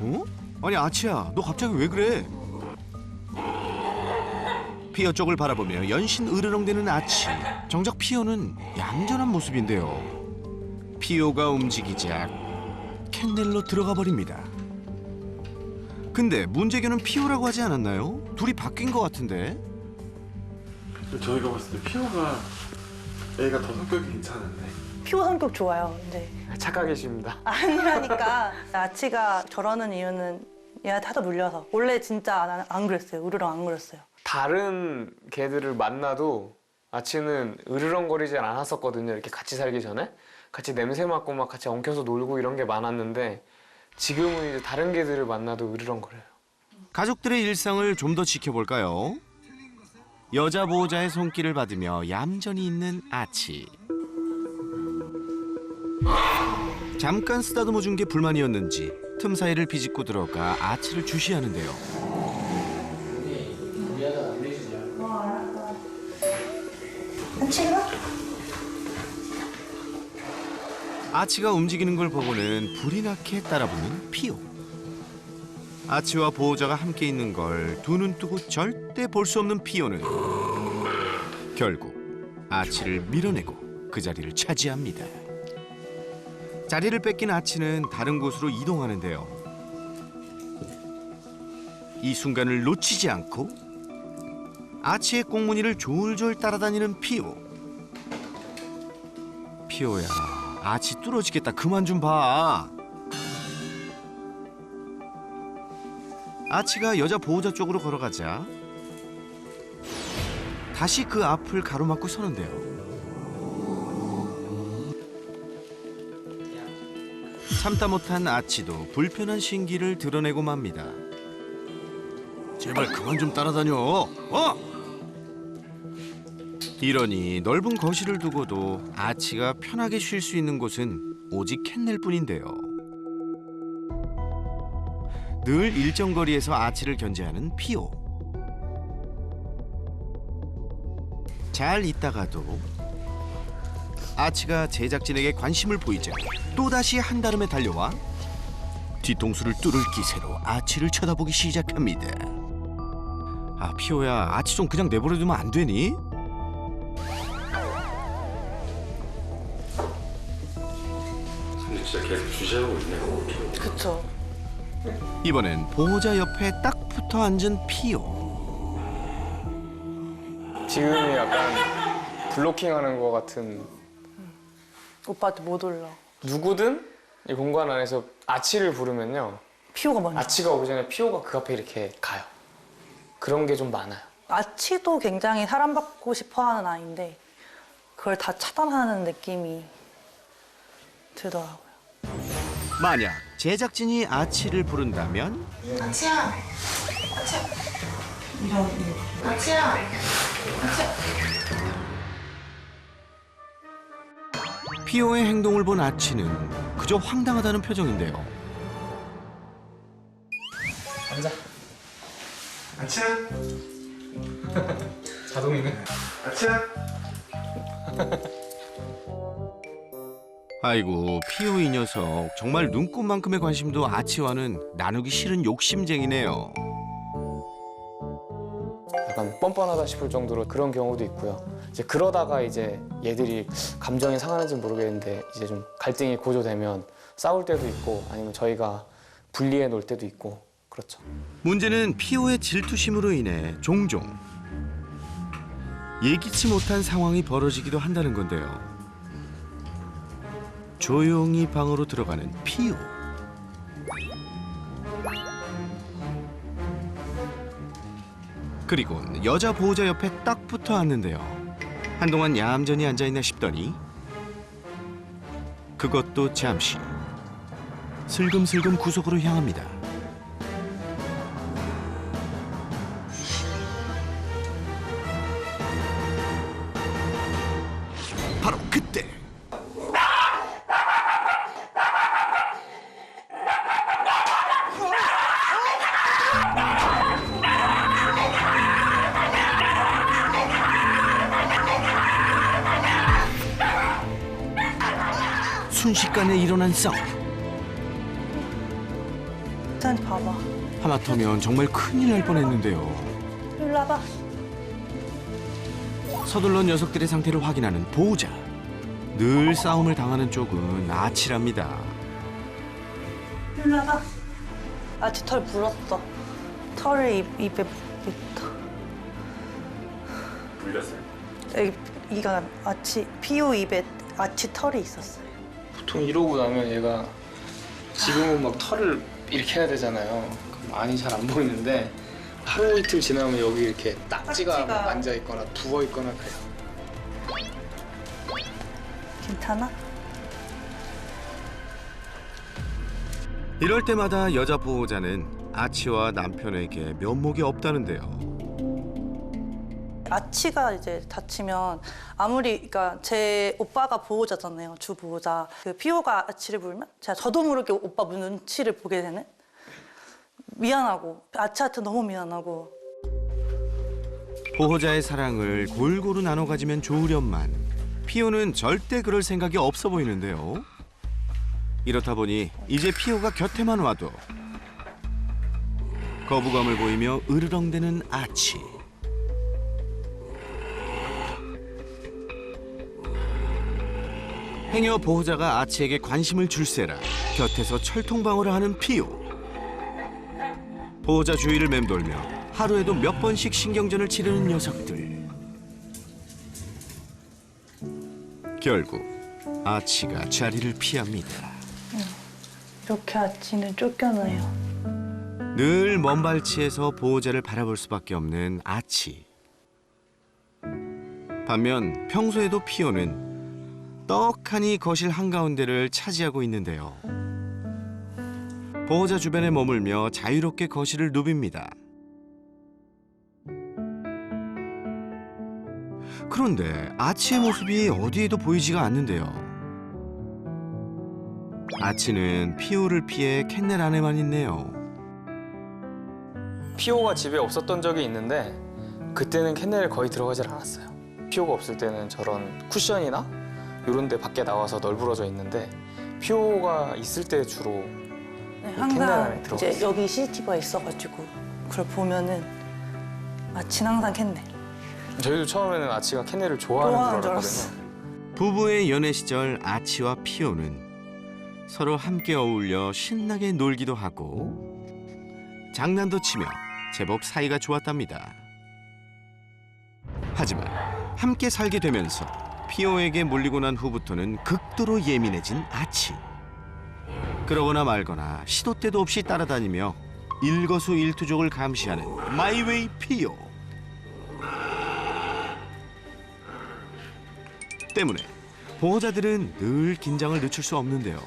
어? 아니 아치야, 너 갑자기 왜 그래? 피어 쪽을 바라보며 연신 으르렁대는 아치. 정작 피어는 얌전한 모습인데요. 피어가 움직이자 캔넬로 들어가 버립니다. 근데 문제견은 피어라고 하지 않았나요? 둘이 바뀐 것 같은데? 저희가 봤을 때 피오가 애가 더 성격이 괜찮은데. 피오 성격 좋아요. 근데 착각이십니다. 아니라니까. 아치가 저러는 이유는 얘한테 하도 물려서. 원래 진짜 안 그랬어요. 으르렁 안 그랬어요. 다른 개들을 만나도 아치는 으르렁거리지 않았었거든요. 이렇게 같이 살기 전에. 같이 냄새 맡고 막 같이 엉켜서 놀고 이런 게 많았는데 지금은 이제 다른 개들을 만나도 으르렁거려요. 가족들의 일상을 좀 더 지켜볼까요? 여자 보호자의 손길을 받으며 얌전히 있는 아치. 잠깐 쓰다듬어 준 게 불만이었는지 틈 사이를 비집고 들어가 아치를 주시하는데요. 아치가 움직이는 걸 보고는 불이 나게 따라붙는 피오. 아치와 보호자가 함께 있는 걸 두 눈 뜨고 절대 볼 수 없는 피오는 결국 아치를 밀어내고 그 자리를 차지합니다. 자리를 뺏긴 아치는 다른 곳으로 이동하는데요. 이 순간을 놓치지 않고 아치의 꽁무니를 졸졸 따라다니는 피오. 피오야, 아치 뚫어지겠다. 그만 좀 봐. 아치가 여자 보호자 쪽으로 걸어가자 다시 그 앞을 가로막고 서는데요. 참다 못한 아치도 불편한 신기를 드러내고 맙니다. 제발 그만 좀 따라다녀. 이러니 넓은 거실을 두고도 아치가 편하게 쉴 수 있는 곳은 오직 캔넬뿐인데요. 늘 일정 거리에서 아치를 견제하는 피오. 잘 있다가도 아치가 제작진에게 관심을 보이자 또다시 한다름에 달려와 뒤통수를 뚫을 기세로 아치를 쳐다보기 시작합니다. 아, 피오야, 아치 좀 그냥 내버려두면 안 되니? 근데 진짜 계속 주시하고 있네요. 그쵸. 이번엔 보호자 옆에 딱 붙어 앉은 피오. 지금이 약간 블로킹하는 것 같은. 오빠한테 못 올라. 누구든 이 공간 안에서 아치를 부르면요. 피오가 먼저. 아치가 오기 전에 피오가 그 앞에 이렇게 가요. 그런 게 좀 많아요. 아치도 굉장히 사랑받고 싶어하는 아이인데 그걸 다 차단하는 느낌이 들더라고요. 만약 제작진이 아치를 부른다면 아치야, 아치야. 피오의 행동을 본 아치는 그저 황당하다는 표정인데요. 앉아. 아치야, 자동이네. 아치야. 아이고, 피오 이 녀석 정말 눈꽃만큼의 관심도 아치와는 나누기 싫은 욕심쟁이네요. 약간 뻔뻔하다 싶을 정도로 그런 경우도 있고요. 이제 그러다가 이제 얘들이 감정이 상하는지는 모르겠는데 이제 좀 갈등이 고조되면 싸울 때도 있고 아니면 저희가 분리해 놓을 때도 있고 그렇죠. 문제는 피오의 질투심으로 인해 종종 예기치 못한 상황이 벌어지기도 한다는 건데요. 조용히 방으로 들어가는 피오. 그리고 여자 보호자 옆에 딱 붙어 앉는데요. 한동안 얌전히 앉아있나 싶더니 그것도 잠시 슬금슬금 구석으로 향합니다. 바로 그때 순식간에 일어난 싸움. 아치한테 봐봐. 하마터면 정말 큰일 날 뻔했는데요. 일로 와봐. 서둘러 녀석들의 상태를 확인하는 보호자. 늘 싸움을 당하는 쪽은 아치랍니다. 일로 와봐. 아치 털 물었어. 털을 입에 묻어. 물렸어요? 이가 아치 피오 입에 아치 털이 있었어요. 보통 이러고 나면 얘가 지금은 막 털을 이렇게 해야 되잖아요. 많이 잘 안 보이는데 하루 이틀 지나면 여기 이렇게 딱지가 딱지가. 앉아 있거나 부어 있거나 그래요. 괜찮아? 이럴 때마다 여자 보호자는 아치와 남편에게 면목이 없다는데요. 아치가 이제 다치면 아무리 그러니까 제 오빠가 보호자잖아요. 주 보호자. 그 피오가 아치를 물면 저도 모르게 오빠 눈치를 보게 되는. 미안하고 아치한테 너무 미안하고. 보호자의 사랑을 골고루 나눠 가지면 좋으련만 피오는 절대 그럴 생각이 없어 보이는데요. 이렇다 보니 이제 피오가 곁에만 와도 거부감을 보이며 으르렁대는 아치. 행여 보호자가 아치에게 관심을 줄세라 곁에서 철통방어를 하는 피오. 보호자 주위를 맴돌며 하루에도 몇 번씩 신경전을 치르는 녀석들. 결국 아치가 자리를 피합니다. 이렇게 아치는 쫓겨나요. 늘 먼 발치에서 보호자를 바라볼 수밖에 없는 아치. 반면 평소에도 피오는 떡하니 거실 한가운데를 차지하고 있는데요. 보호자 주변에 머물며 자유롭게 거실을 누빕니다. 그런데 아치의 모습이 어디에도 보이지가 않는데요. 아치는 피오를 피해 캔넬 안에만 있네요. 피오가 집에 없었던 적이 있는데 그때는 캔넬에 거의 들어가질 않았어요. 피오가 없을 때는 저런 쿠션이나 이런 데 밖에 나와서 널브러져 있는데 피오가 있을 때 주로 네, 캔넬 안에 항상 들어갔어요. 이제 여기 CCTV가 있어가지고 그걸 보면은 아치는 항상 캔넬. 저희도 처음에는 아치가 캔넬을 좋아하는 좋아하는 줄 줄 알았거든요. 부부의 연애 시절 아치와 피오는 서로 함께 어울려 신나게 놀기도 하고 장난도 치며 제법 사이가 좋았답니다. 하지만 함께 살게 되면서 피오에게 몰리고 난 후부터는 극도로 예민해진 아치. 그러거나 말거나 시도 때도 없이 따라다니며 일거수일투족을 감시하는 마이웨이 피오. 때문에 보호자들은 늘 긴장을 늦출 수 없는데요.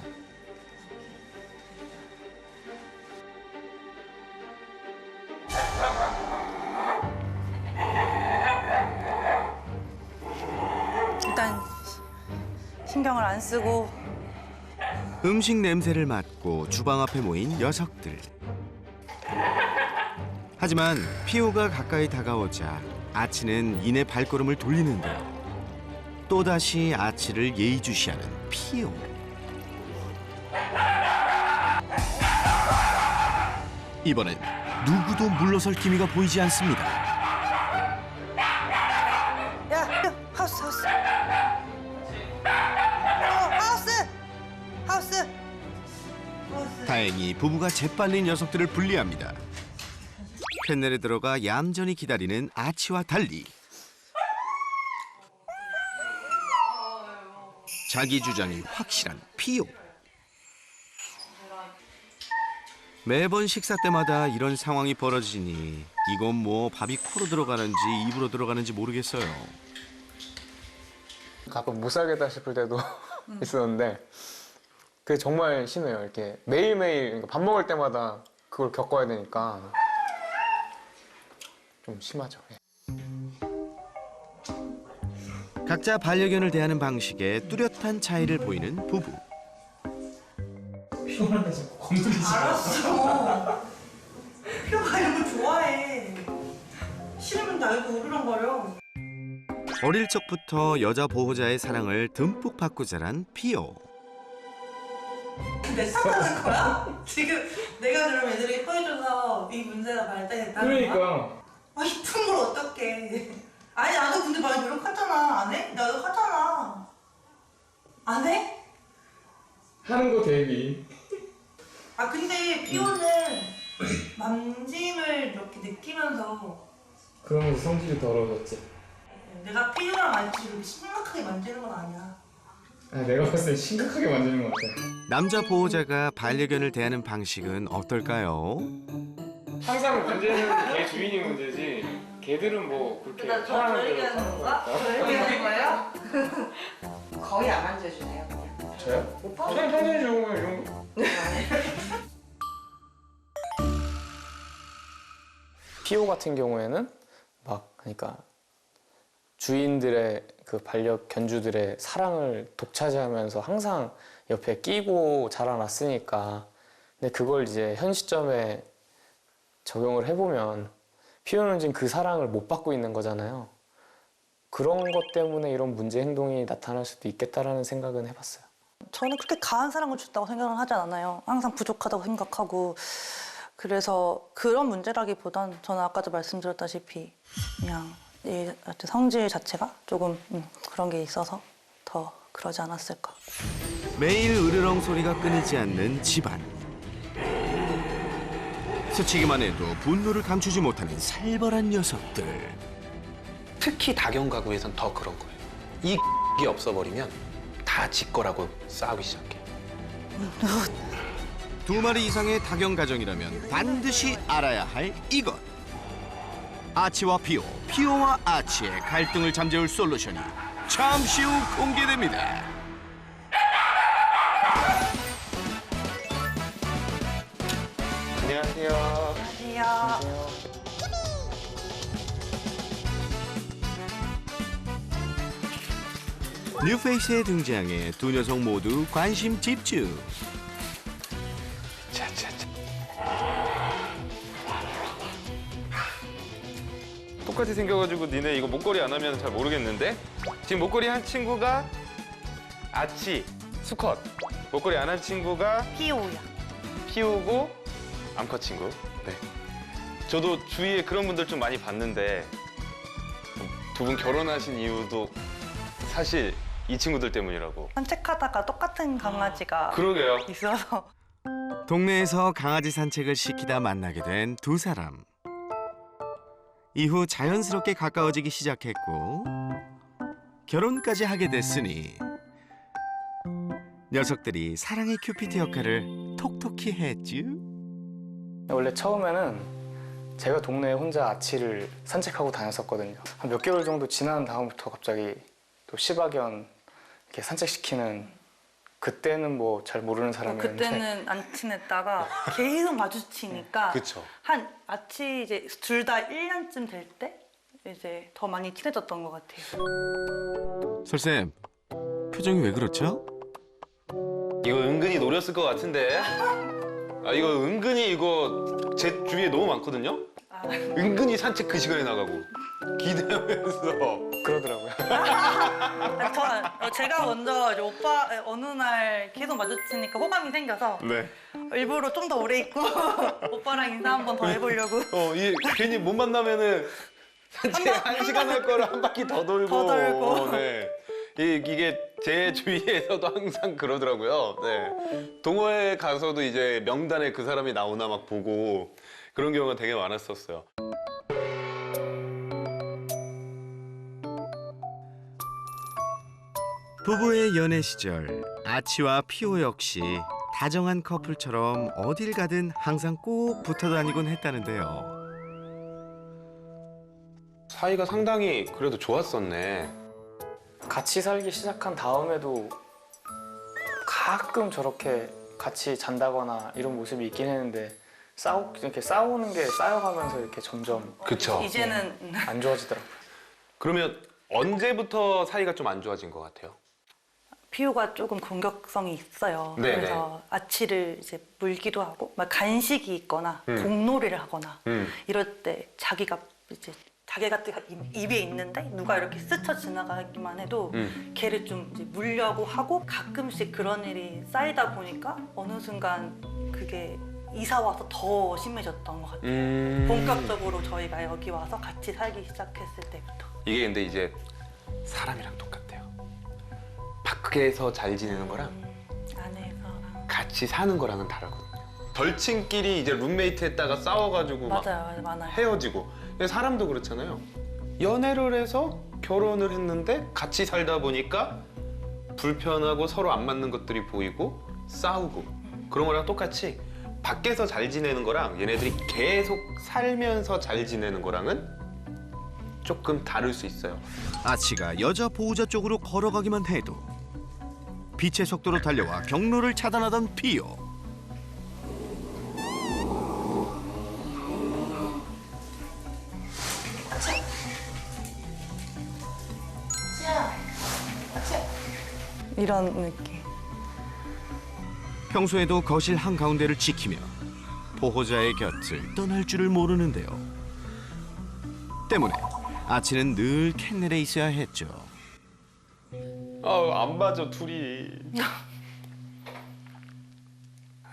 일단 신경을 안 쓰고 음식 냄새를 맡고 주방 앞에 모인 녀석들. 하지만 피오가 가까이 다가오자 아치는 이내 발걸음을 돌리는데요. 또다시 아치를 예의주시하는 피오. 이번엔 누구도 물러설 기미가 보이지 않습니다. 야 하우스 하우스. 다행히 부부가 재빨리 녀석들을 분리합니다. 캔넬에 들어가 얌전히 기다리는 아치와 달리 자기 주장이 확실한 피오. 매번 식사 때마다 이런 상황이 벌어지니 이건 뭐 밥이 코로 들어가는지 입으로 들어가는지 모르겠어요. 가끔 못 살겠다 싶을 때도 있었는데 그게 정말 심해요. 이렇게 매일매일 그러니까 밥 먹을 때마다 그걸 겪어야 되니까 좀 심하죠. 예. 각자 반려견을 대하는 방식에 뚜렷한 차이를 보이는 부부. 알았어. 피오가 이런 거 좋아해. 싫으면 날고 으르렁거려. 어릴 적부터 여자 보호자의 사랑을 듬뿍 받고 자란 피오. 내 탓하는 거야? 지금 내가 그럼 애들이 포해줘서 이 문제가 발생했다는 거야? 그러니까 아 이쁜 걸 어떡해. 아니 나도 근데 많이 노력하잖아. 안 해? 나도 하잖아. 안 해? 하는 거 대비. 아 근데 피오는 만짐을 이렇게 느끼면서 그러면서 성질이 더러워졌지. 내가 피오랑 만지를 심각하게 만지는 건 아니야. 아, 내가 봤을 때 심각하게 만지는 것 같아. 남자 보호자가 반려견을 대하는 방식은 어떨까요? 항상 문제는 개 주인이 문제지. 개들은 뭐 그렇게 나 저 얘기하는 거야? 저 얘기하는 거예요? 거의 안 만져주네요. 그냥. 저요? 오빠? 저는 평소에 좋은 이런 거. 피오 같은 경우에는 막 그러니까 주인들의 그 반려견주들의 사랑을 독차지하면서 항상 옆에 끼고 자라났으니까 근데 그걸 이제 현 시점에 적용을 해보면 피오는 지금 그 사랑을 못 받고 있는 거잖아요. 그런 것 때문에 이런 문제 행동이 나타날 수도 있겠다라는 생각은 해봤어요. 저는 그렇게 가한 사랑을 줬다고 생각을 하지 않아요. 항상 부족하다고 생각하고 그래서 그런 문제라기보단 저는 아까도 말씀드렸다시피 그냥 이 성질 자체가 조금 그런 게 있어서 더 그러지 않았을까. 매일 으르렁 소리가 끊이지 않는 집안. 스치기만 해도 분노를 감추지 못하는 살벌한 녀석들. 특히 다견 가구에선 더 그런 거예요. 이 이 없어버리면 다 지 거라고 싸우기 시작해. 2마리 이상의 다견 가정이라면 반드시 알아야 할 이것. 아치와 피오, 피오와 아치의 갈등을 잠재울 솔루션이 잠시 후 공개됩니다. 안녕하세요. 안녕. 뉴페이스에 등장해 두 녀석 모두 관심 집중. 자자자. 똑같이 생겨가지고 니네 이거 목걸이 안 하면 잘 모르겠는데? 지금 목걸이 한 친구가 아치, 수컷. 목걸이 안 한 친구가 피오야. 피우고 암컷 친구. 네. 저도 주위에 그런 분들 좀 많이 봤는데 두 분 결혼하신 이유도 사실 이 친구들 때문이라고. 산책하다가 똑같은 강아지가 그러게요. 있어서 동네에서 강아지 산책을 시키다 만나게 된 두 사람. 이후 자연스럽게 가까워지기 시작했고 결혼까지 하게 됐으니 녀석들이 사랑의 큐피드 역할을 톡톡히 했지. 원래 처음에는 제가 동네에 혼자 아치를 산책하고 다녔었거든요. 한 몇 개월 정도 지난 다음부터 갑자기 또 시바견 이렇게 산책시키는 그때는 뭐 잘 모르는 사람이었는데 그때는 안 친했다가 계속 마주치니까 그쵸. 한 아치 이제 둘 다 1년쯤 될 때 이제 더 많이 친해졌던 것 같아요. 설쌤, 표정이 왜 그렇죠? 이거 은근히 노렸을 것 같은데. 아 이거 은근히 이거 제 주위에 너무 많거든요. 아, 은근히 산책 그 시간에 나가고 기대하면서. 그러더라고요. 제가 먼저 이제 오빠 어느 날 계속 마주치니까 호감이 생겨서 네. 일부러 좀 더 오래 있고 오빠랑 인사 한 번 더 해보려고. 이 괜히 못 만나면은 산책 한 시간 할 거를 한 바퀴 더 돌고. 더 돌고. 네. 이게 제 주위에서도 항상 그러더라고요. 네. 동호회 가서도 이제 명단에 그 사람이 나오나 막 보고 그런 경우가 되게 많았었어요. 부부의 연애 시절 아치와 피오 역시 다정한 커플처럼 어딜 가든 항상 꼭 붙어 다니곤 했다는데요. 사이가 상당히 그래도 좋았었네. 같이 살기 시작한 다음에도 가끔 저렇게 같이 잔다거나 이런 모습이 있긴 했는데 이렇게 싸우는 게 쌓여가면서 이렇게 점점 그쵸. 이제는 안 좋아지더라고요. 그러면 언제부터 사이가 좀 안 좋아진 것 같아요? 피오가 조금 공격성이 있어요. 네네. 그래서 아치를 이제 물기도 하고 막 간식이 있거나 공놀이를 하거나 이럴 때 자기가 이제 가게가 입에 있는데 누가 이렇게 스쳐 지나가기만 해도 걔를 좀 이제 물려고 하고 가끔씩 그런 일이 쌓이다 보니까 어느 순간 그게 이사 와서 더 심해졌던 것 같아요. 본격적으로 저희가 여기 와서 같이 살기 시작했을 때부터. 이게 근데 이제 사람이랑 똑같아요. 밖에서 잘 지내는 거랑 안에서랑 같이 사는 거랑은 다르거든요. 절친끼리 이제 룸메이트했다가 싸워가지고 막 맞아요, 많아요. 헤어지고. 사람도 그렇잖아요. 연애를 해서 결혼을 했는데 같이 살다 보니까 불편하고 서로 안 맞는 것들이 보이고 싸우고 그런 거랑 똑같이 밖에서 잘 지내는 거랑 얘네들이 계속 살면서 잘 지내는 거랑은 조금 다를 수 있어요. 아치가 여자 보호자 쪽으로 걸어가기만 해도 빛의 속도로 달려와 경로를 차단하던 피오. 이런 느낌. 평소에도 거실 한가운데를 지키며 보호자의 곁을 떠날 줄을 모르는데요. 때문에 아치는 늘 캔넬에 있어야 했죠. 안 맞아 둘이.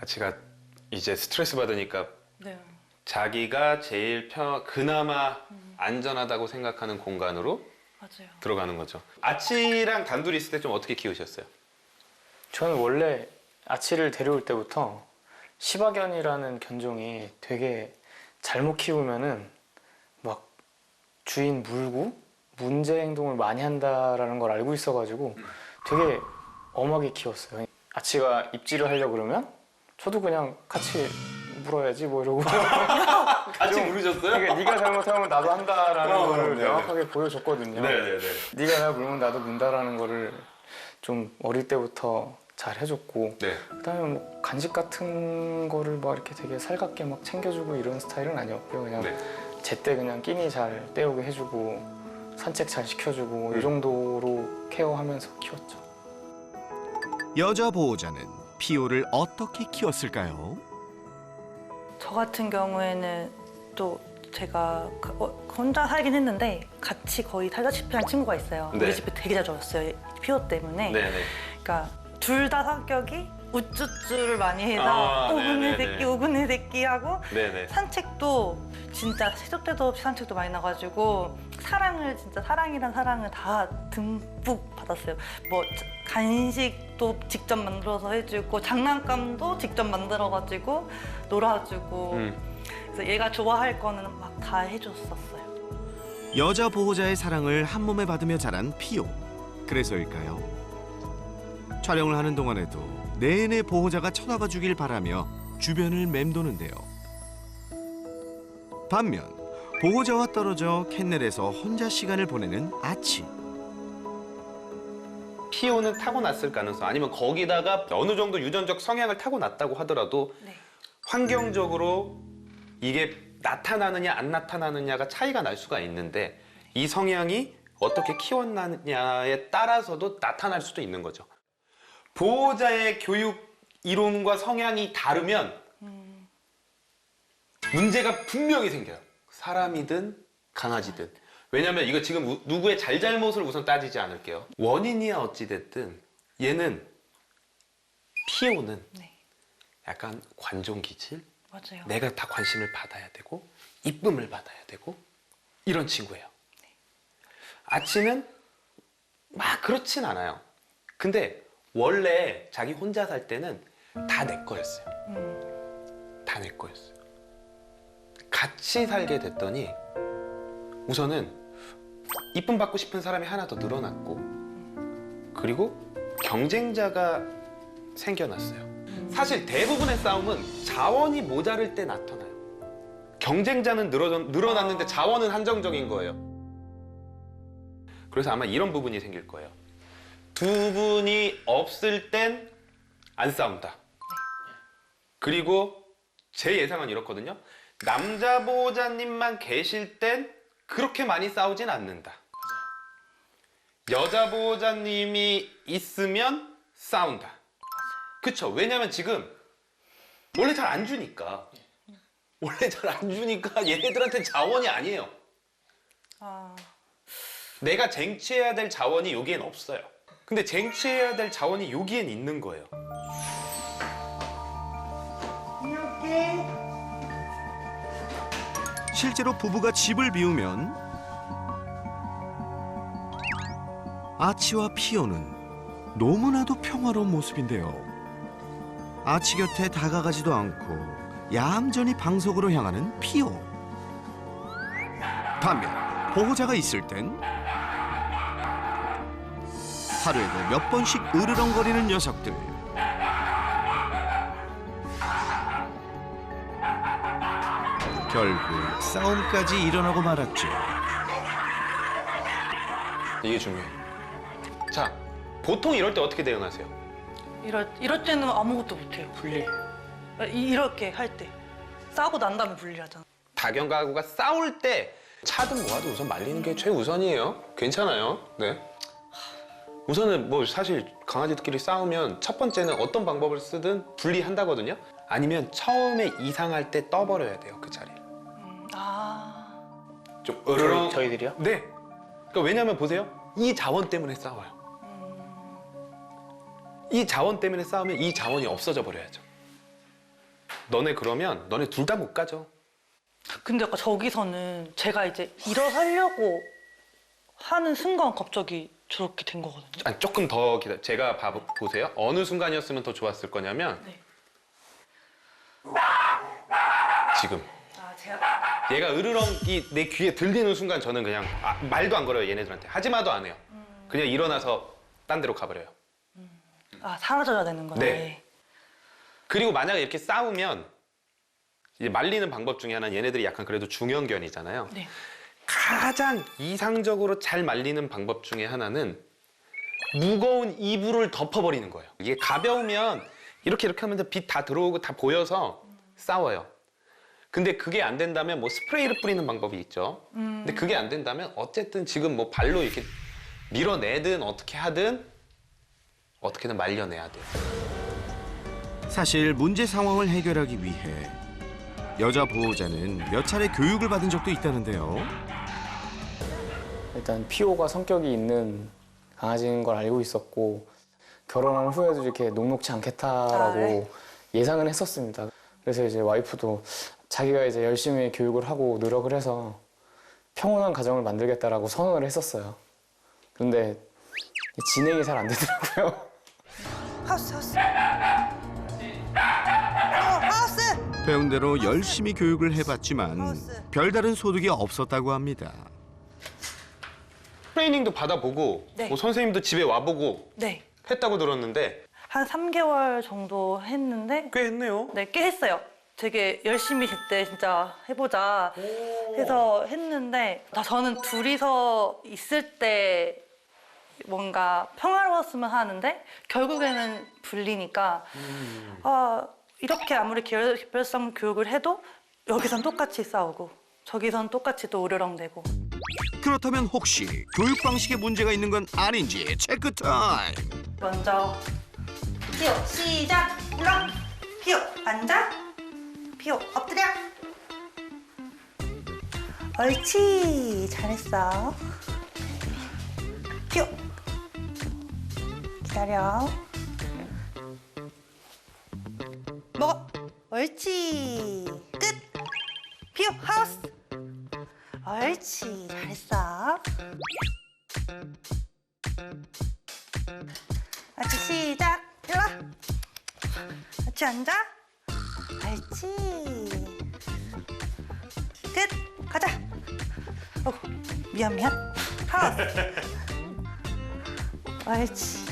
아치가 이제 스트레스 받으니까 네. 자기가 제일 그나마 안전하다고 생각하는 공간으로 맞아요. 들어가는 거죠. 아치랑 단둘이 있을 때 좀 어떻게 키우셨어요? 저는 원래 아치를 데려올 때부터 시바견이라는 견종이 되게 잘못 키우면은 막 주인 물고 문제 행동을 많이 한다라는 걸 알고 있어가지고 되게 엄하게 키웠어요. 아치가 입질을 하려고 그러면 저도 그냥 같이 물어야지 뭐 이러고 같이 물으셨어요? 그러니까 네가 잘못하면 나도 한다라는 거를 네네. 명확하게 보여줬거든요. 네네네. 네가 나 물면 나도 문다라는 거를 좀 어릴 때부터 잘 해줬고 네. 그다음에 뭐 간식 같은 거를 막 이렇게 되게 살갑게 막 챙겨주고 이런 스타일은 아니었고요. 그냥 네. 제때 그냥 끼니 잘 때우게 해주고 산책 잘 시켜주고 이 정도로 케어하면서 키웠죠. 여자 보호자는 피오를 어떻게 키웠을까요? 저 같은 경우에는 또 제가 혼자 살긴 했는데 같이 거의 살다시피 한 친구가 있어요. 네. 우리 집에 되게 자주 왔어요. 피오 때문에. 네네. 그러니까 둘 다 성격이 우쭈쭈를 많이 해서 아, 오근의 네네네. 새끼 오근의 새끼 하고 네네. 산책도 진짜 시도 때도 없이 산책도 많이 나가지고 사랑이란 사랑을 다 듬뿍 받았어요. 뭐 간식도 직접 만들어서 해주고 장난감도 직접 만들어가지고 놀아주고 그래서 얘가 좋아할 거는 막 다 해줬었어요. 여자 보호자의 사랑을 한 몸에 받으며 자란 피오. 그래서일까요? 촬영을 하는 동안에도 내내 보호자가 쳐다봐 주길 바라며 주변을 맴도는데요. 반면 보호자와 떨어져 캔넬에서 혼자 시간을 보내는 아치. 피오는 타고났을 가능성 아니면 거기다가 어느 정도 유전적 성향을 타고났다고 하더라도 네. 환경적으로 이게 나타나느냐 안 나타나느냐가 차이가 날 수가 있는데 이 성향이 어떻게 키웠느냐에 따라서도 나타날 수도 있는 거죠. 보호자의 교육 이론과 성향이 다르면 문제가 분명히 생겨요. 사람이든 강아지든. 왜냐면 이거 지금 누구의 잘잘못을 우선 따지지 않을게요. 원인이야 어찌됐든 얘는 피오는 네. 약간 관종기질? 맞아요. 내가 다 관심을 받아야 되고 이쁨을 받아야 되고 이런 친구예요. 아치는 막 그렇진 않아요. 근데 원래 자기 혼자 살 때는 다 내 거였어요. 다 내 거였어요. 같이 살게 됐더니 우선은 이쁨 받고 싶은 사람이 하나 더 늘어났고 그리고 경쟁자가 생겨났어요. 사실 대부분의 싸움은 자원이 모자랄 때 나타나요. 경쟁자는 늘어났는데 자원은 한정적인 거예요. 그래서 아마 이런 부분이 생길 거예요. 두 분이 없을 땐 안 싸운다. 그리고 제 예상은 이렇거든요. 남자 보호자님만 계실 땐 그렇게 많이 싸우진 않는다. 여자 보호자님이 있으면 싸운다. 그쵸? 왜냐면 지금 원래 잘 안 주니까. 원래 잘 안 주니까 얘네들한테 자원이 아니에요. 아, 내가 쟁취해야 될 자원이 여기엔 없어요. 근데 쟁취해야 될 자원이 여기엔 있는 거예요. 실제로 부부가 집을 비우면 아치와 피오는 너무나도 평화로운 모습인데요. 아치 곁에 다가가지도 않고 얌전히 방석으로 향하는 피오. 반면 보호자가 있을 땐 하루에도 몇 번씩 으르렁거리는 녀석들. 결국 싸움까지 일어나고 말았죠. 이게 중요해요. 자, 보통 이럴 때 어떻게 대응하세요? 이럴 때는 아무것도 못해요. 분리. 이렇게 할 때. 싸우고 난 다음에 분리하잖아. 다경가구가 싸울 때 차든 뭐하든 우선 말리는 게 최우선이에요. 괜찮아요. 네. 우선은 뭐 사실 강아지들끼리 싸우면 첫 번째는 어떤 방법을 쓰든 분리한다거든요. 아니면 처음에 이상할 때 떠버려야 돼요, 그 자리를. 아, 좀 으르렁. 저희들이요? 네. 그러니까 왜냐면 보세요. 이 자원 때문에 싸워요. 이 자원 때문에 싸우면 이 자원이 없어져 버려야죠. 너네 그러면 너네 둘 다 못 가죠. 근데 아까 저기서는 제가 이제 일어서려고 하는 순간 갑자기 저렇게 된 거거든요. 아니, 조금 더 기다려. 제가 보세요. 어느 순간이었으면 더 좋았을 거냐면 네. 지금. 아, 제가 얘가 으르렁이 내 귀에 들리는 순간 저는 그냥 말도 안 걸어요, 얘네들한테. 하지마도 안 해요. 그냥 일어나서 딴 데로 가버려요. 사라져야 되는 거네. 네. 그리고 만약에 이렇게 싸우면 이제 말리는 방법 중에 하나는 얘네들이 약간 그래도 중형견이잖아요. 네. 가장 이상적으로 잘 말리는 방법 중에 하나는 무거운 이불을 덮어버리는 거예요. 이게 가벼우면 이렇게 하면 빛 다 들어오고 다 보여서 싸워요. 근데 그게 안 된다면 뭐 스프레이를 뿌리는 방법이 있죠. 근데 그게 안 된다면 어쨌든 지금 뭐 발로 이렇게 밀어내든 어떻게 하든 어떻게든 말려내야 돼요. 사실 문제 상황을 해결하기 위해 여자 보호자는 몇 차례 교육을 받은 적도 있다는데요. 일단 피오가 성격이 있는 강아지인 걸 알고 있었고 결혼한 후에도 이렇게 녹록지 않겠다라고 네. 예상은 했었습니다. 그래서 이제 와이프도 자기가 이제 열심히 교육을 하고 노력을 해서 평온한 가정을 만들겠다라고 선언을 했었어요. 그런데 진행이 잘 안 되더라고요. 하우스. 하우스. 배운 대로 열심히 교육을 해봤지만 별다른 소득이 없었다고 합니다. 트레이닝도 받아보고 네. 뭐 선생님도 집에 와보고 네. 했다고 들었는데 한 3개월 정도 했는데 꽤 했네요. 네, 꽤 했어요. 되게 열심히 그때 진짜 해보자 해서 했는데 저는 둘이서 있을 때 뭔가 평화로웠으면 하는데 결국에는 불리니까 이렇게 아무리 개별성 교육을 해도 여기선 똑같이 싸우고 저기선 똑같이 또 으르렁대고. 그렇다면 혹시 교육 방식에 문제가 있는 건 아닌지 체크 타임. 먼저 피오 시작. 울렁. 피오 앉아. 피오 엎드려. 옳지. 잘했어. 피오 기다려. 먹어. 옳지. 끝. 피오 하우스. 옳지. 잘했어. 같이 시작. 일로 와. 같이 앉아. 옳지. 끝. 가자. 미안. 하우스. 옳지.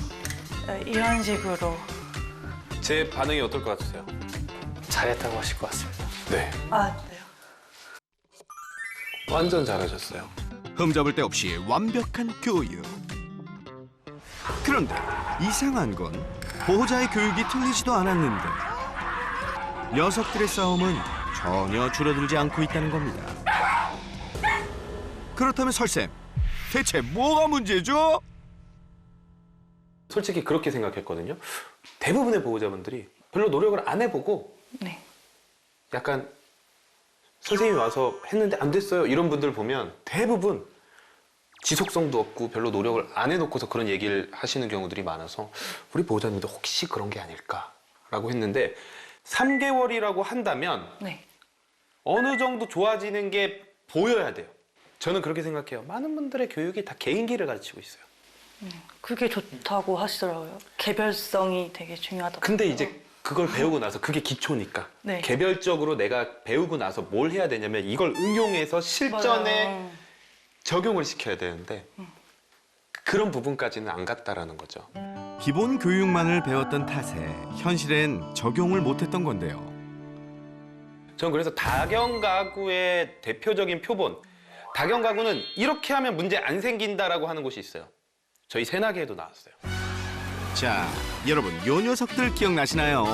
이런 식으로. 제 반응이 어떨 것 같으세요? 잘했다고 하실 것 같습니다. 네. 네요. 완전 잘하셨어요. 흠잡을 데 없이 완벽한 교육. 그런데 이상한 건 보호자의 교육이 틀리지도 않았는데 녀석들의 싸움은 전혀 줄어들지 않고 있다는 겁니다. 그렇다면 설쌤, 대체 뭐가 문제죠? 솔직히 그렇게 생각했거든요. 대부분의 보호자분들이 별로 노력을 안 해보고 네. 약간 선생님이 와서 했는데 안 됐어요 이런 분들 보면 대부분 지속성도 없고 별로 노력을 안 해놓고서 그런 얘기를 하시는 경우들이 많아서 우리 보호자님도 혹시 그런 게 아닐까라고 했는데 3개월이라고 한다면 네. 어느 정도 좋아지는 게 보여야 돼요. 저는 그렇게 생각해요. 많은 분들의 교육이 다 개인기를 가르치고 있어요. 그게 좋다고 하시더라고요. 개별성이 되게 중요하다고. 근데 이제 그걸 배우고 나서 그게 기초니까 네. 개별적으로 내가 배우고 나서 뭘 해야 되냐면 이걸 응용해서 실전에 맞아요. 적용을 시켜야 되는데 그런 부분까지는 안 갔다라는 거죠. 기본 교육만을 배웠던 탓에 현실엔 적용을 못했던 건데요. 전 그래서 다경가구의 대표적인 표본, 다경가구는 이렇게 하면 문제 안 생긴다라고 하는 곳이 있어요. 저희 새나개에도 나왔어요. 자, 여러분 요 녀석들 기억나시나요?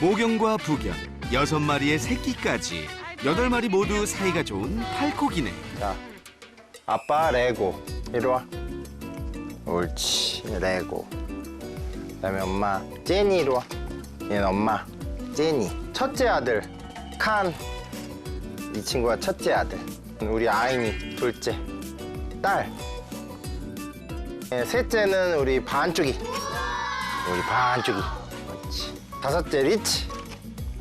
모경과 부견, 6마리의 새끼까지 8마리 모두 사이가 좋은 팔코기네. 자, 아빠 레고 이리 와. 옳지, 레고. 그다음에 엄마 제니 이리 와. 얘는 엄마 제니. 첫째 아들 칸. 이 친구가 첫째 아들. 우리 아이니 둘째 딸. 셋째는 우리 반쪽이. 우리 반쪽이. 옳지. 다섯째 리치.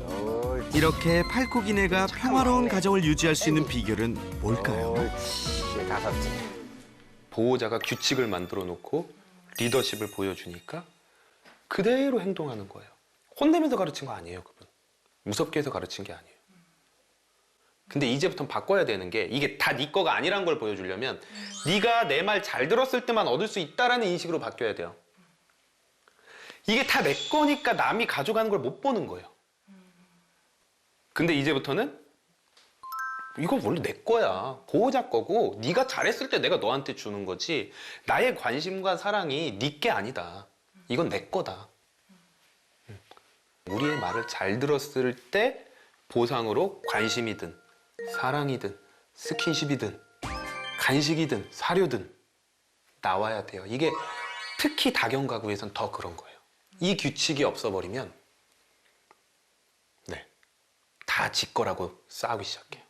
옳지. 이렇게 팔코기네가 평화로운 가정을 유지할 수 있는 비결은 뭘까요? 옳지. 다섯째. 보호자가 규칙을 만들어 놓고 리더십을 보여주니까 그대로 행동하는 거예요. 혼내면서 가르친 거 아니에요, 그분. 무섭게 해서 가르친 게 아니에요. 근데 이제부터는 바꿔야 되는 게 이게 다 네 거가 아니란 걸 보여주려면 네가 내 말 잘 들었을 때만 얻을 수 있다라는 인식으로 바뀌어야 돼요. 이게 다 내 거니까 남이 가져가는 걸 못 보는 거예요. 근데 이제부터는 이건 원래 내 거야. 보호자 거고 네가 잘했을 때 내가 너한테 주는 거지 나의 관심과 사랑이 네 게 아니다. 이건 내 거다. 우리의 말을 잘 들었을 때 보상으로 관심이든 사랑이든 스킨십이든 간식이든 사료든 나와야 돼요. 이게 특히 다경가구에선 더 그런 거예요. 이 규칙이 없어버리면 네, 다 지 거라고 싸우기 시작해요.